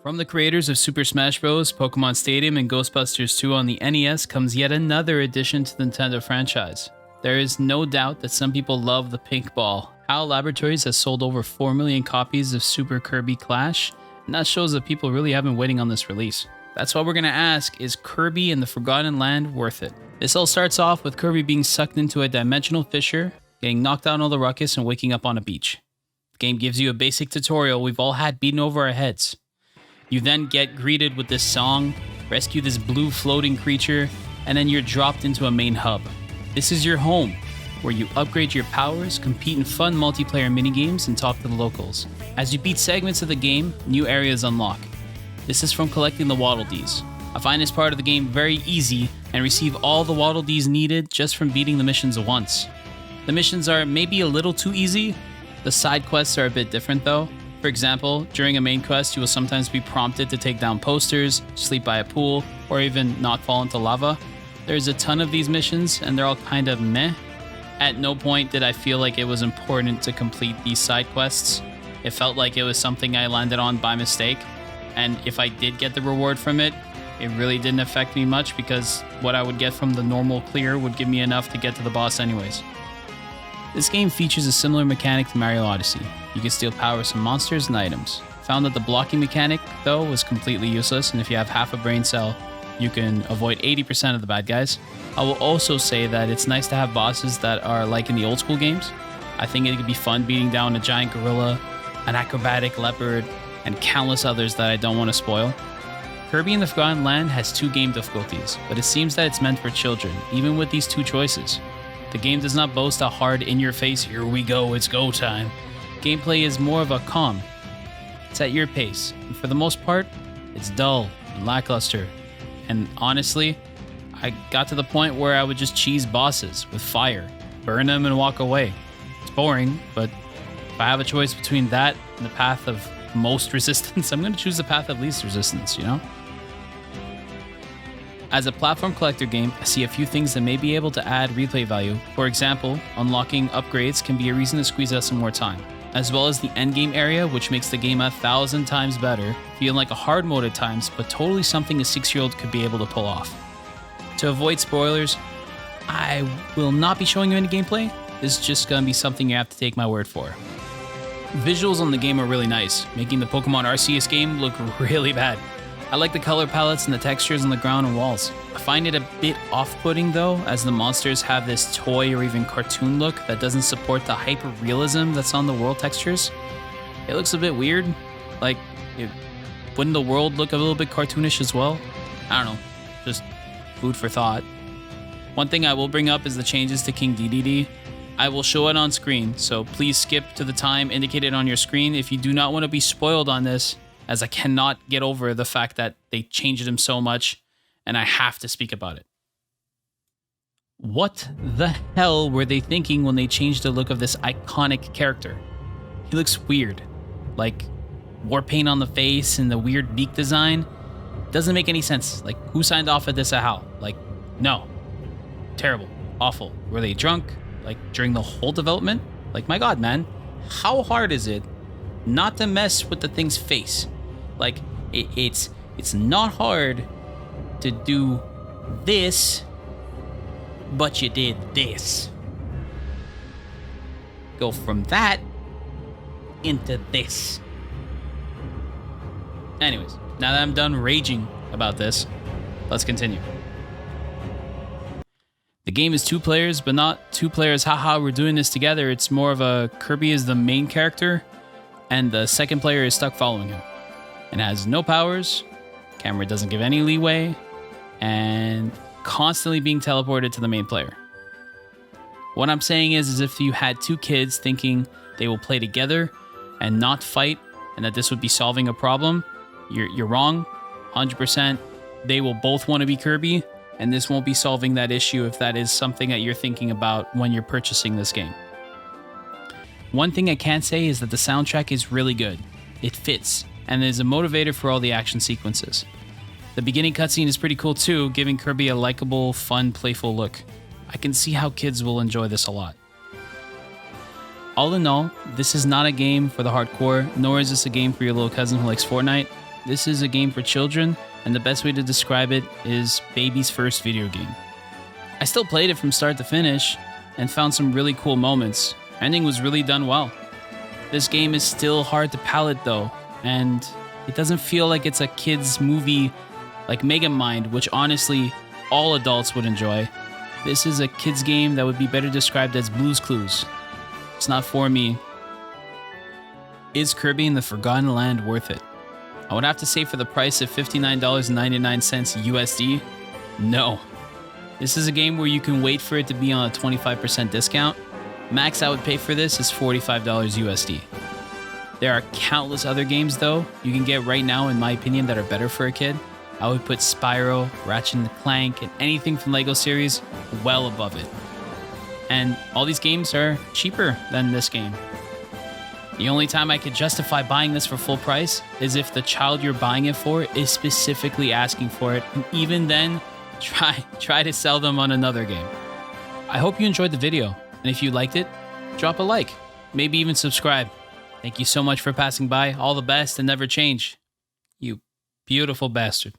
From the creators of Super Smash Bros., Pokemon Stadium, and Ghostbusters 2 on the NES comes yet another addition to the Nintendo franchise. There is no doubt that some people love the pink ball. HAL Laboratories has sold over 4 million copies of Super Kirby Clash, and that shows that people really have been waiting on this release. That's why we're going to ask, is Kirby and the Forgotten Land worth it? This all starts off with Kirby being sucked into a dimensional fissure, getting knocked out in all the ruckus, and waking up on a beach. The game gives you a basic tutorial we've all had beaten over our heads. You then get greeted with this song, rescue this blue floating creature, and then you're dropped into a main hub. This is your home, where you upgrade your powers, compete in fun multiplayer minigames, and talk to the locals. As you beat segments of the game, new areas unlock. This is from collecting the Waddle Dees. I find this part of the game very easy and receive all the Waddle Dees needed just from beating the missions once. The missions are maybe a little too easy. The side quests are a bit different though. For example, during a main quest, you will sometimes be prompted to take down posters, sleep by a pool, or even not fall into lava. There's a ton of these missions, and they're all kind of meh. At no point did I feel like it was important to complete these side quests. It felt like it was something I landed on by mistake, and if I did get the reward from it, it really didn't affect me much because what I would get from the normal clear would give me enough to get to the boss anyways. This game features a similar mechanic to Mario Odyssey. You can steal powers from monsters and items. Found that the blocking mechanic, though, was completely useless, and if you have half a brain cell, you can avoid 80% of the bad guys. I will also say that it's nice to have bosses that are like in the old school games. I think it could be fun beating down a giant gorilla, an acrobatic leopard, and countless others that I don't want to spoil. Kirby and the Forgotten Land has 2 game difficulties, but it seems that it's meant for children, even with these 2 choices. The game does not boast a hard in-your-face, here we go, it's go time. Gameplay is more of a calm. It's at your pace, and for the most part, it's dull and lackluster. And honestly, I got to the point where I would just cheese bosses with fire, burn them and walk away. It's boring, but if I have a choice between that and the path of most resistance, I'm going to choose the path of least resistance, you know? As a platform collector game, I see a few things that may be able to add replay value. For example, unlocking upgrades can be a reason to squeeze out some more time, as well as the endgame area, which makes the game 1,000 times better, feeling like a hard mode at times, but totally something a 6-year-old could be able to pull off. To avoid spoilers, I will not be showing you any gameplay. This is just going to be something you have to take my word for. Visuals on the game are really nice, making the Pokemon Arceus game look really bad. I like the color palettes and the textures on the ground and walls. I find it a bit off-putting though, as the monsters have this toy or even cartoon look that doesn't support the hyper-realism that's on the world textures. It looks a bit weird. Like, wouldn't the world look a little bit cartoonish as well? I don't know, just food for thought. One thing I will bring up is the changes to King DDD. I will show it on screen, so please skip to the time indicated on your screen if you do not want to be spoiled on this, as I cannot get over the fact that they changed him so much, and I have to speak about it. What the hell were they thinking when they changed the look of this iconic character? He looks weird. Like, war paint on the face and the weird beak design. Doesn't make any sense. Like, who signed off at this at HAL? Like, no. Terrible. Awful. Were they drunk? Like, during the whole development? Like, my god, man. How hard is it not to mess with the thing's face? Like, it's not hard to do this, but you did this. Go from that into this. Anyways, now that I'm done raging about this, let's continue. The game is 2 players, but not 2 players, haha, we're doing this together. It's more of a Kirby is the main character, and the second player is stuck following him. And has no powers, camera doesn't give any leeway, and constantly being teleported to the main player. What I'm saying is if you had 2 kids thinking they will play together and not fight, and that this would be solving a problem, you're wrong. 100%. They will both want to be Kirby, and this won't be solving that issue if that is something that you're thinking about when you're purchasing this game. One thing I can say is that the soundtrack is really good. It fits, and is a motivator for all the action sequences. The beginning cutscene is pretty cool too, giving Kirby a likable, fun, playful look. I can see how kids will enjoy this a lot. All in all, this is not a game for the hardcore, nor is this a game for your little cousin who likes Fortnite. this is a game for children, and the best way to describe it is baby's first video game. I still played it from start to finish and found some really cool moments. Ending was really done well. This game is still hard to palate though, and it doesn't feel like it's a kid's movie like Megamind, which honestly all adults would enjoy. This is a kid's game that would be better described as Blue's Clues. It's not for me. Is Kirby in the Forgotten Land worth it? I would have to say for the price of $59.99 USD, no. This is a game where you can wait for it to be on a 25% discount. Max I would pay for this is $45 USD. There are countless other games though you can get right now in my opinion that are better for a kid. I would put Spyro, Ratchet & Clank, and anything from LEGO series well above it. And all these games are cheaper than this game. The only time I could justify buying this for full price is if the child you're buying it for is specifically asking for it, and even then, try to sell them on another game. I hope you enjoyed the video, and if you liked it, drop a like, maybe even subscribe. Thank you so much for passing by. All the best and never change. You beautiful bastard.